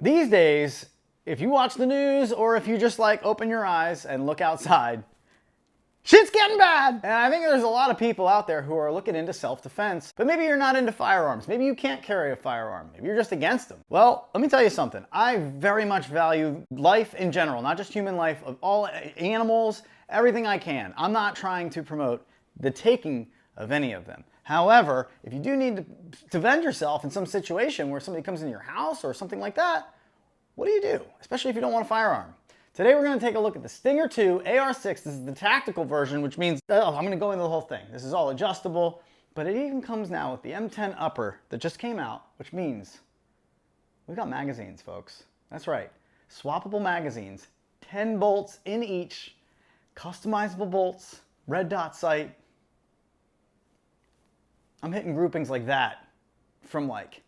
These days, if you watch the news or if you just like open your eyes and look outside, shit's getting bad. And I think there's a lot of people out there who are looking into self-defense, but maybe you're not into firearms. Maybe you can't carry a firearm. Maybe you're just against them. Well, let me tell you something. I very much value life in general, not just human life, of all animals, everything I can. I'm not trying to promote the taking of any of them. However, if you do need to defend yourself in some situation where somebody comes in your house or something like that, what do you do? Especially if you don't want a firearm. Today we're going to take a look at the Stinger 2 AR-6. This is the tactical version, which means, I'm going to go into the whole thing. This is all adjustable, but it even comes now with the M10 Upper that just came out, which means we got magazines, folks. That's right. Swappable magazines, 10 bolts in each, customizable bolts, red dot sight. I'm hitting groupings like that from like,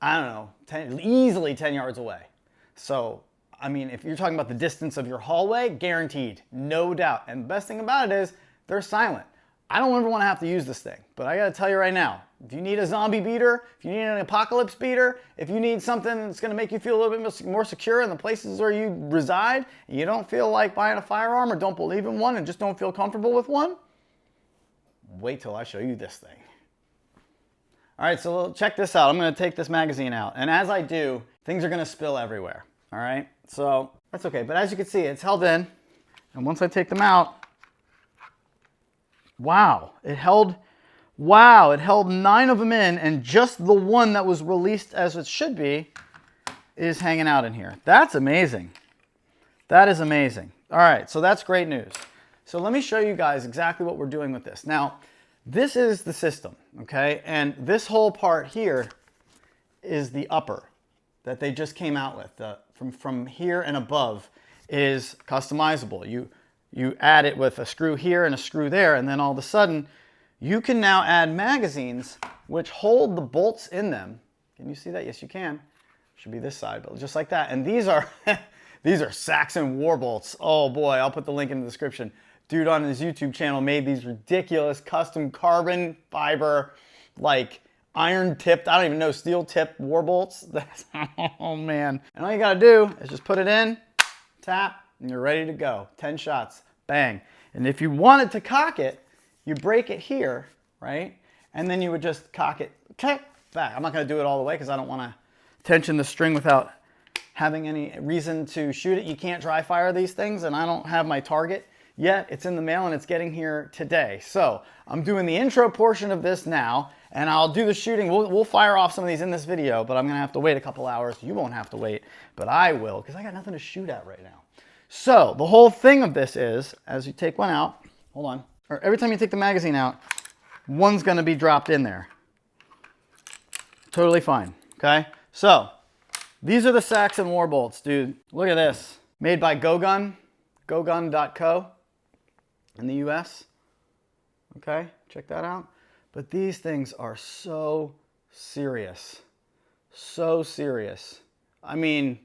I don't know, easily 10 yards away. So, I mean, if you're talking about the distance of your hallway, guaranteed, no doubt. And the best thing about it is they're silent. I don't ever want to have to use this thing, but I got to tell you right now, if you need a zombie beater, if you need an apocalypse beater, if you need something that's going to make you feel a little bit more secure in the places where you reside, and you don't feel like buying a firearm or don't believe in one and just don't feel comfortable with one, wait till I show you this thing. All right, so check this out. I'm going to take this magazine out, and as I do, things are going to spill everywhere. All right, so that's okay. But as you can see, it's held in. And once I take them out, wow, it held 9 of them in, and just the one that was released as it should be is hanging out in here. That's amazing. That is amazing. All right, so that's great news. So let me show you guys exactly what we're doing with this. Now, this is the system, okay? And this whole part here is the upper that they just came out with. From here and above is customizable. You add it with a screw here and a screw there, and then all of a sudden you can now add magazines which hold the bolts in them. Can you see that? Yes, you can. Should be this side, but just like that. And these are these are Saxon Warbolts. Oh boy, I'll put the link in the description. Dude on his YouTube channel made these ridiculous custom carbon fiber, like iron tipped, I don't even know, steel tipped Warbolts. Oh man. And all you gotta do is just put it in, tap, and you're ready to go. 10 shots, bang. And if you wanted to cock it, you break it here, right? And then you would just cock it, okay, back. I'm not gonna do it all the way because I don't wanna tension the string without having any reason to shoot it. You can't dry fire these things, and I don't have my target yet. It's in the mail and it's getting here today. So I'm doing the intro portion of this now, and I'll do the shooting. We'll fire off some of these in this video, but I'm gonna have to wait a couple hours. You won't have to wait, but I will, because I got nothing to shoot at right now. So the whole thing of this is, as you take one out, hold on, or every time you take the magazine out, one's gonna be dropped in there. Totally fine, okay? So these are the Saxon Warbolts, dude. Look at this. Made by GoGun, gogun.co in the US. Okay, check that out. But these things are so serious. So serious. I mean,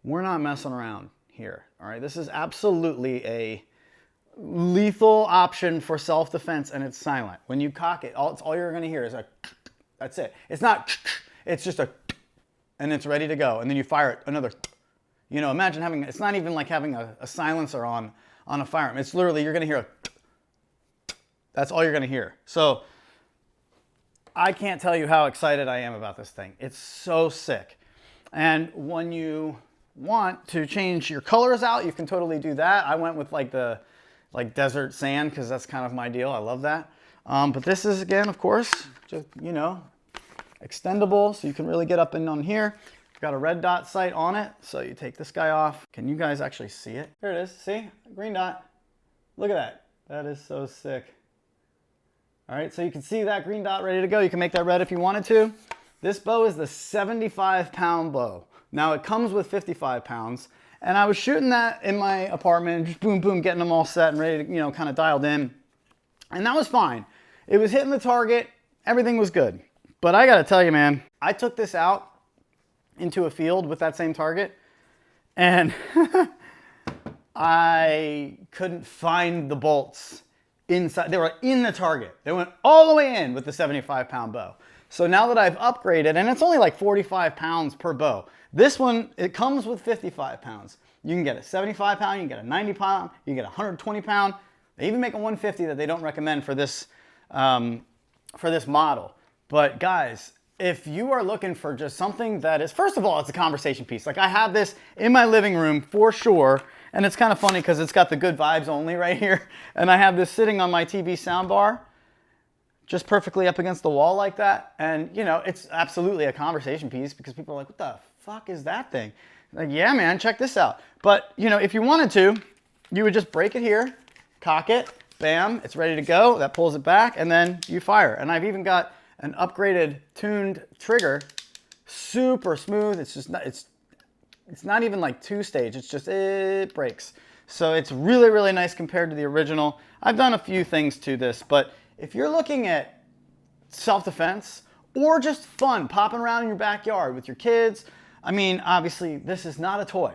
we're not messing around here. All right, this is absolutely a lethal option for self-defense, and it's silent. When you cock it, all you're gonna hear is a, that's it. It's not, it's just a, and it's ready to go. And then you fire it, another, you know, imagine having, it's not even like having a silencer on a firearm. It's literally, you're gonna hear a, that's all you're gonna hear. So I can't tell you how excited I am about this thing. It's so sick. And when you want to change your colors out, you can totally do that. I went with like the desert sand because that's kind of my deal. I love that. But this is, again, of course, just, you know, extendable, so you can really get up and on here. It's got a red dot sight on it, so you take this guy off. Can you guys actually see it? There it is. See? Green dot. Look at that. That is so sick. All right, so you can see that green dot ready to go. You can make that red if you wanted to. This bow is the 75-pound bow. Now, it comes with 55 pounds, and I was shooting that in my apartment, just boom, boom, getting them all set and ready to, you know, kind of dialed in. And that was fine. It was hitting the target. Everything was good. But I got to tell you, man, I took this out into a field with that same target, and I couldn't find the bolts inside. They were in the target. They went all the way in with the 75-pound bow. So now that I've upgraded, and it's only like 45 pounds per bow. This one, it comes with 55 pounds. You can get a 75 pound, you can get a 90 pound, you can get a 120 pound. They even make a 150 that they don't recommend for this model. But guys, if you are looking for just something that is, first of all, it's a conversation piece. Like I have this in my living room for sure. And it's kind of funny because it's got the good vibes only right here. And I have this sitting on my TV soundbar, just perfectly up against the wall like that. And you know, it's absolutely a conversation piece because people are like, what the fuck is that thing? Like, yeah, man, check this out. But you know, if you wanted to, you would just break it here, cock it, bam, it's ready to go. That pulls it back and then you fire. And I've even got an upgraded tuned trigger, super smooth. It's just not, it's not even like two-stage, it's just, it breaks. So it's really, really nice compared to the original. I've done a few things to this, but if you're looking at self-defense or just fun, popping around in your backyard with your kids, I mean, obviously this is not a toy.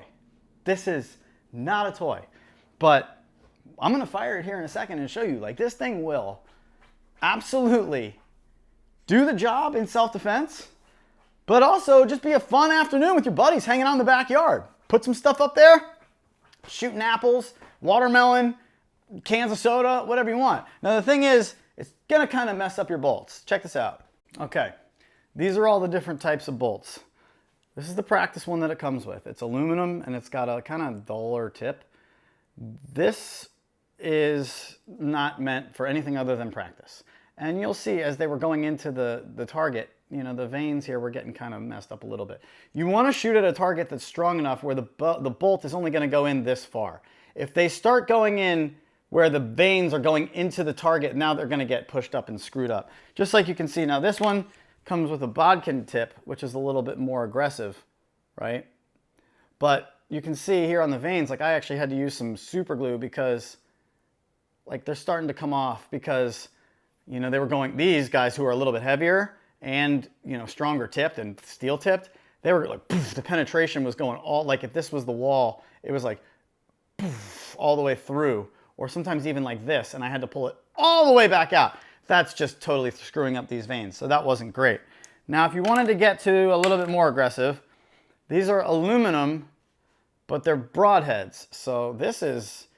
This is not a toy, but I'm gonna fire it here in a second and show you, like this thing will absolutely do the job in self-defense, but also just be a fun afternoon with your buddies hanging out in the backyard. Put some stuff up there, shooting apples, watermelon, cans of soda, whatever you want. Now the thing is, it's gonna kind of mess up your bolts. Check this out. Okay, these are all the different types of bolts. This is the practice one that it comes with. It's aluminum and it's got a kind of duller tip. This is not meant for anything other than practice. And you'll see as they were going into the target, you know, the veins here were getting kind of messed up a little bit. You want to shoot at a target that's strong enough where the bolt is only going to go in this far. If they start going in where the veins are going into the target, now they're going to get pushed up and screwed up. Just like you can see now, this one comes with a bodkin tip, which is a little bit more aggressive, right? But you can see here on the veins, like I actually had to use some super glue because like they're starting to come off because, you know, they were going, these guys who are a little bit heavier and, you know, stronger tipped and steel tipped, they were like, poof, the penetration was going all, like if this was the wall, it was like, poof, all the way through, or sometimes even like this, and I had to pull it all the way back out. That's just totally screwing up these veins, so that wasn't great. Now, if you wanted to get to a little bit more aggressive, these are aluminum, but they're broadheads. So this is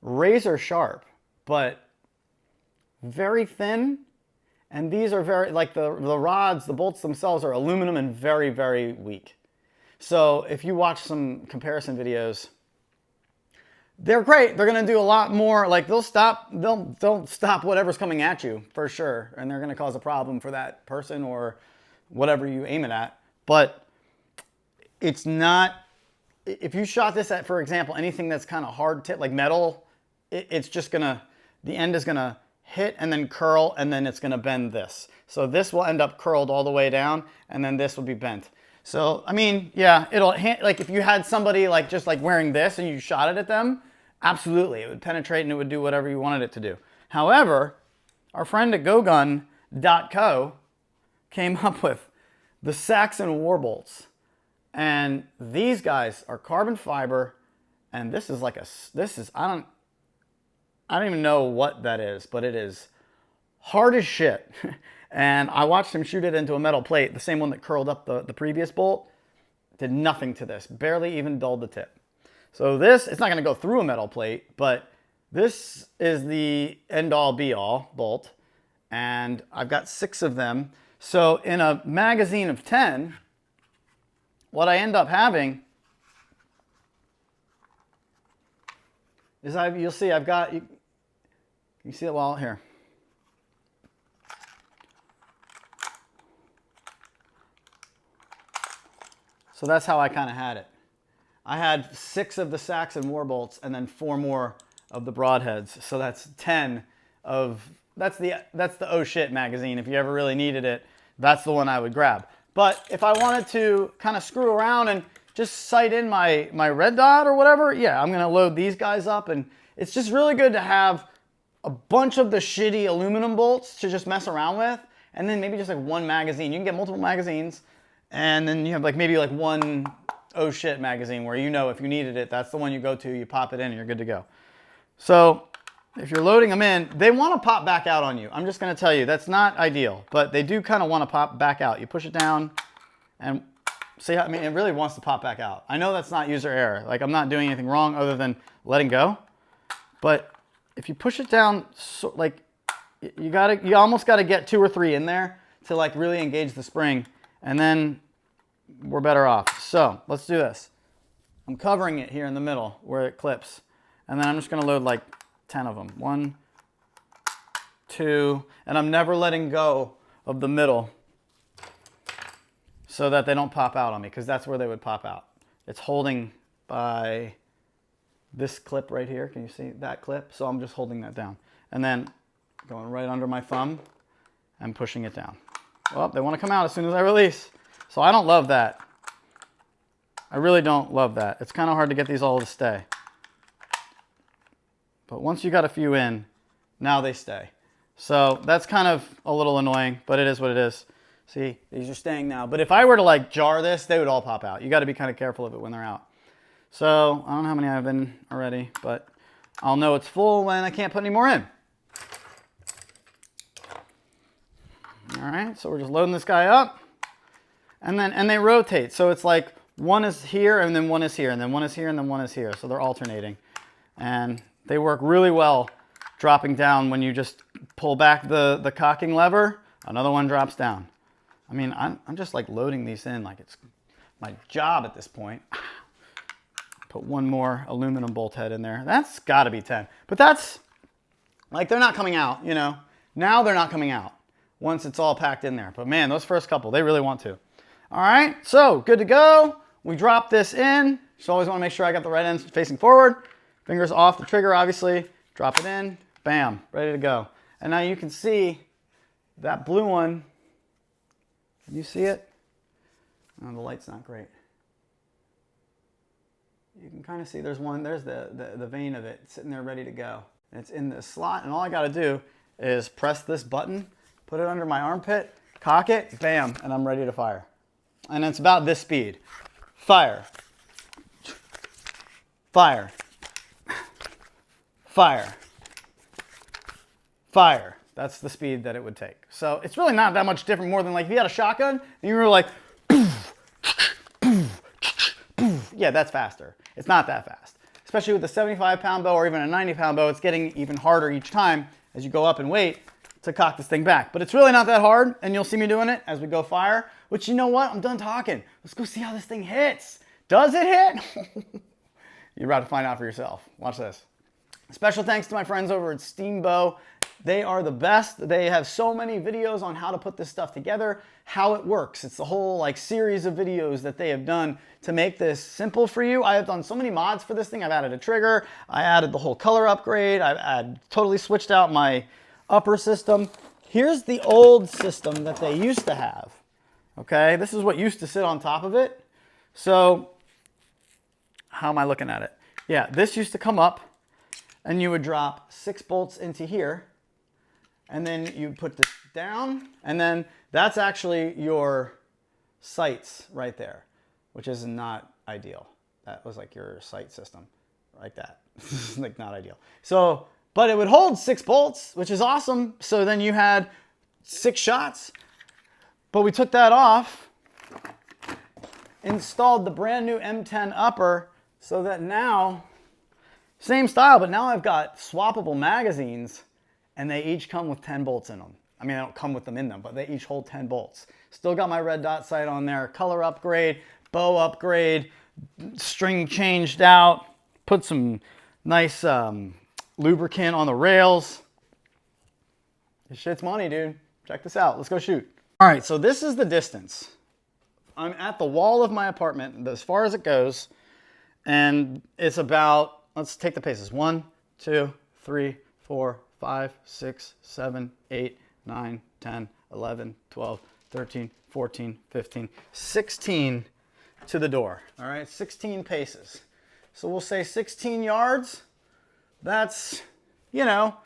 razor sharp, but very thin. And these are very, like the rods, the bolts themselves are aluminum and very, very weak. So if you watch some comparison videos, they're great. They're going to do a lot more, like they'll stop whatever's coming at you for sure. And they're going to cause a problem for that person or whatever you aim it at. But it's not, if you shot this at, for example, anything that's kind of hard tip, like metal, it's just going to, the end is going to hit and then curl, and then it's going to bend this. So this will end up curled all the way down, and then this will be bent. So, I mean, yeah, it'll, like if you had somebody like just like wearing this and you shot it at them, absolutely, it would penetrate and it would do whatever you wanted it to do. However, our friend at GoGun.co came up with the Saxon Warbolts. And these guys are carbon fiber, and this is like a, this is, I don't even know what that is, but it is hard as shit. And I watched him shoot it into a metal plate, the same one that curled up the previous bolt. Did nothing to this, barely even dulled the tip. So this, it's not gonna go through a metal plate, but this is the end-all be-all bolt. And I've got 6 of them. So in a magazine of 10, what I end up having is you'll see I've got, you see it well here. So that's how I kind of had it. I had 6 of the Saxon Warbolts and then 4 more of the broadheads. So that's 10 of, that's the oh shit magazine. If you ever really needed it, that's the one I would grab. But if I wanted to kind of screw around and just sight in my red dot or whatever, yeah, I'm gonna load these guys up. And it's just really good to have a bunch of the shitty aluminum bolts to just mess around with. And then maybe just like one magazine. You can get multiple magazines. And then you have like maybe like one oh shit magazine where you know if you needed it, that's the one you go to, you pop it in and you're good to go. So if you're loading them in, they want to pop back out on you. I'm just going to tell you, that's not ideal, but they do kind of want to pop back out. You push it down and see how, I mean, it really wants to pop back out. I know that's not user error. Like, I'm not doing anything wrong other than letting go. But if you push it down, so, like, you almost got to get 2 or 3 in there to like really engage the spring, and then we're better off. So let's do this. I'm covering it here in the middle where it clips, and then I'm just going to load like 10 of them. 1, 2, and I'm never letting go of the middle so that they don't pop out on me, because that's where they would pop out. It's holding by this clip right here. Can you see that clip? So I'm just holding that down, and then going right under my thumb and pushing it down. Well, they want to come out as soon as I release. So I don't love that. I really don't love that. It's kind of hard to get these all to stay. But once you got a few in, now they stay. So that's kind of a little annoying, but it is what it is. See, these are staying now. But if I were to like jar this, they would all pop out. You got to be kind of careful of it when they're out. So I don't know how many I've in already, but I'll know it's full when I can't put any more in. All right, so we're just loading this guy up, and they rotate. So it's like one is here, and then one is here, and then one is here, and then one is here. So they're alternating, and they work really well dropping down. When you just pull back the cocking lever, another one drops down. I mean, I'm just like loading these in like it's my job at this point. Put one more aluminum bolt head in there. That's got to be 10. But that's like, they're not coming out, you know. Now they're not coming out once it's all packed in there. But man, those first couple, they really want to. All right, so good to go. We drop this in. Just always want to make sure I got the right end facing forward. Fingers off the trigger, obviously. Drop it in. Bam, ready to go. And now you can see that blue one. Can you see it? Oh, the light's not great. You can kind of see there's the vein of it sitting there ready to go. And it's in the slot, and all I got to do is press this button, put it under my armpit, cock it, bam, and I'm ready to fire. And it's about this speed. Fire. Fire. Fire. Fire. That's the speed that it would take. So it's really not that much different, more than like if you had a shotgun and you were like, yeah, that's faster. It's not that fast. Especially with a 75-pound bow or even a 90-pound bow, it's getting even harder each time as you go up in weight to cock this thing back. But it's really not that hard, and you'll see me doing it as we go fire, which, you know what? I'm done talking. Let's go see how this thing hits. Does it hit? You're about to find out for yourself. Watch this. Special thanks to my friends over at Steambow. They are the best. They have so many videos on how to put this stuff together, how it works. It's the whole like series of videos that they have done to make this simple for you. I have done so many mods for this thing. I've added a trigger. I added the whole color upgrade. I've totally switched out my upper system. Here's the old system that they used to have. Okay, this is what used to sit on top of it. So how am I looking at it? Yeah, this used to come up, and you would drop 6 bolts into here, and then you put this down, and then that's actually your sights right there, which is not ideal. That was like your sight system, like that. Like not ideal. So, but it would hold 6 bolts, which is awesome. So then you had 6 shots, but we took that off, installed the brand new M10 Upper, so that now, same style, but now I've got swappable magazines, and they each come with 10 bolts in them. I mean, I don't come with them in them, but they each hold 10 bolts. Still got my red dot sight on there, color upgrade, bow upgrade, string changed out, put some nice lubricant on the rails. This shit's money, dude. Check this out. Let's go shoot. All right, so this is the distance. I'm at the wall of my apartment, as far as it goes, and it's about, let's take the paces. 1, 2, 3, 4, 5, 6, 7, 8, 9, 10, 11, 12, 13, 14, 15, 16 to the door. All right, 16 paces. So we'll say 16 yards. That's, you know,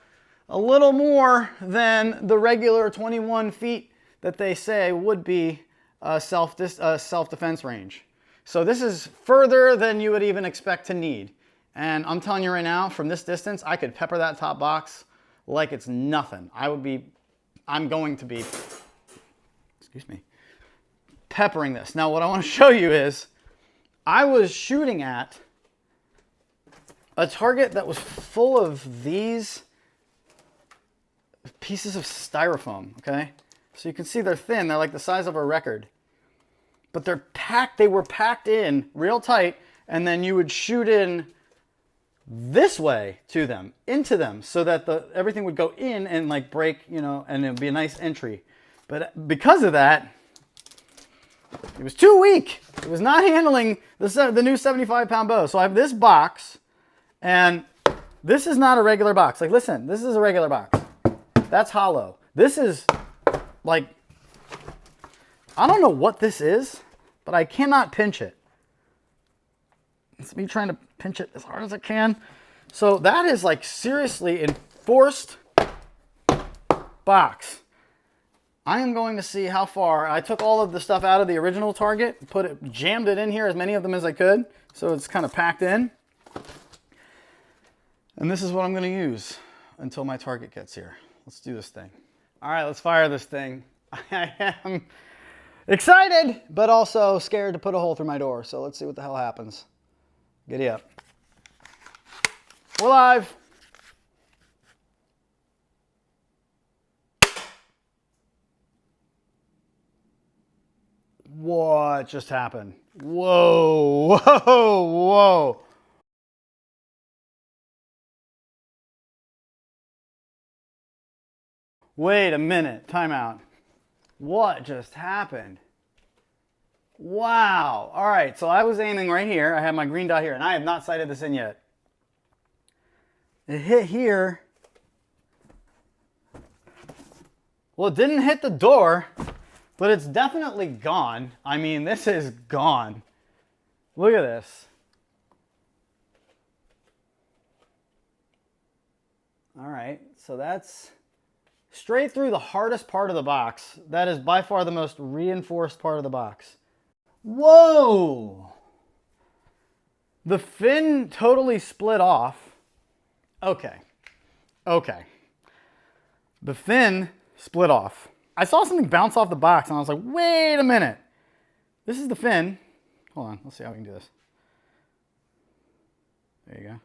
a little more than the regular 21 feet that they say would be a self-defense range. So this is further than you would even expect to need And I'm telling you right now, from this distance, I could pepper that top box like it's nothing. I'm going to be, excuse me, peppering this. Now, what I want to show you is, I was shooting at a target that was full of these pieces of styrofoam, okay? So you can see they're thin, they're like the size of a record. But they're packed, they were packed in real tight, and then you would shoot in this way to them, into them, so that everything would go in and like break, you know, and it would be a nice entry. But because of that, it was too weak. It was not handling the new 75-pound bow. So I have this box, and this is not a regular box. Like, listen, this is a regular box. That's hollow. This is like, I don't know what this is, but I cannot pinch it. It's me trying to pinch it as hard as I can. So that is like seriously enforced box. I am going to see how far. I took all of the stuff out of the original target, jammed it in here, as many of them as I could, so it's kind of packed in. And this is what I'm going to use until my target gets here. Let's do this thing. All right, let's fire this thing. I am excited, but also scared to put a hole through my door. So let's see what the hell happens. Giddy up. We're live. What just happened? Whoa, whoa, whoa. Wait a minute, time out. What just happened? Wow. All right, so I was aiming right here. I have my green dot here, and I have not sighted this in yet. It hit here. Well, it didn't hit the door, but it's definitely gone. I mean, this is gone. Look at this. All right, so that's straight through the hardest part of the box. That is by far the most reinforced part of the box. Whoa! The fin totally split off. Okay. Okay. The fin split off. I saw something bounce off the box and I was like, wait a minute. This is the fin. Hold on, let's see how we can do this. There you go.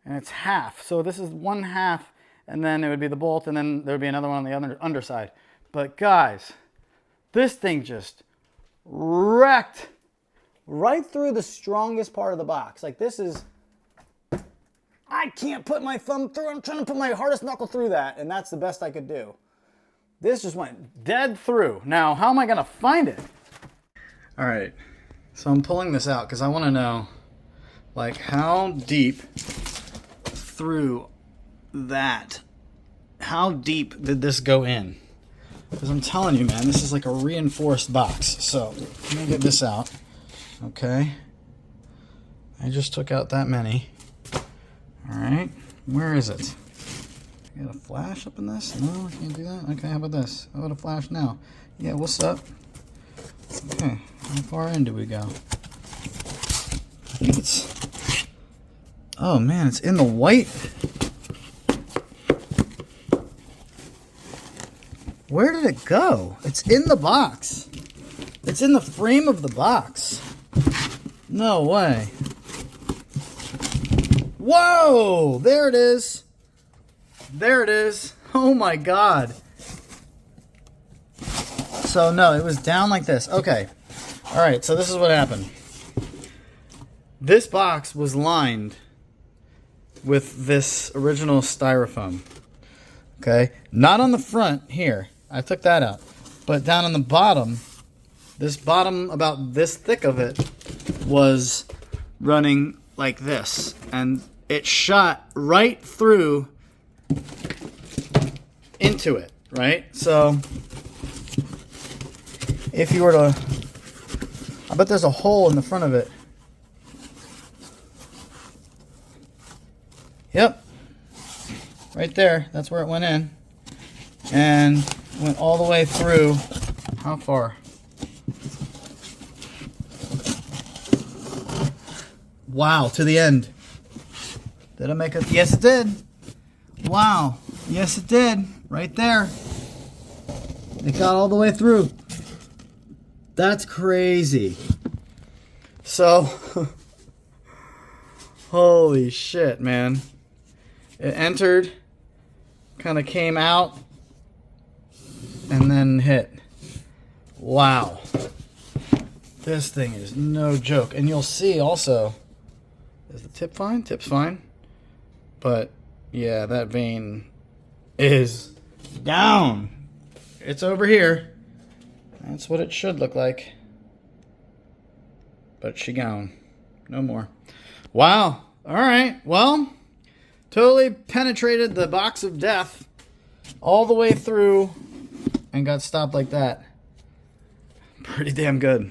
And it's half. So this is one half, and then it would be the bolt, and then there would be another one on the other underside. But guys, this thing just wrecked right through the strongest part of the box. Like, this is, I can't put my thumb through. I'm trying to put my hardest knuckle through that, and that's the best I could do. This just went dead through. Now, how am I gonna find it? All right, so I'm pulling this out because I want to know, like, how deep through that, how deep did this go in? Because I'm telling you, man, this is like a reinforced box. So let me get this out. Okay, I just took out that many. All right, where is it? I got a flash up in this? No, I can't do that. Okay, how about this? How about a flash now? Yeah, what's up? Okay, how far in do we go? I think it's, oh man, it's in the white. Where did it go? It's in the box. It's in the frame of the box. No way. Whoa! There it is. There it is. Oh my God. So no, it was down like this. Okay. All right, so this is what happened. This box was lined with this original styrofoam. Okay? Not on the front here. I took that out. But down on the bottom, this bottom about this thick of it was running like this. And it shot right through into it, right? So if you were to, I bet there's a hole in the front of it. Yep. Right there. That's where it went in. And went all the way through. How far? Wow, to the end. Did it make it? Yes, it did. Wow. Yes, it did. Right there. It got all the way through. That's crazy. So, holy shit, man. It entered, kind of came out, and then hit. Wow. This thing is no joke. And you'll see also, is the tip fine? Tip's fine. But, yeah, that vein is down. It's over here. That's what it should look like. But she gone. No more. Wow. All right. Well, totally penetrated the box of death all the way through and got stopped like that. Pretty damn good.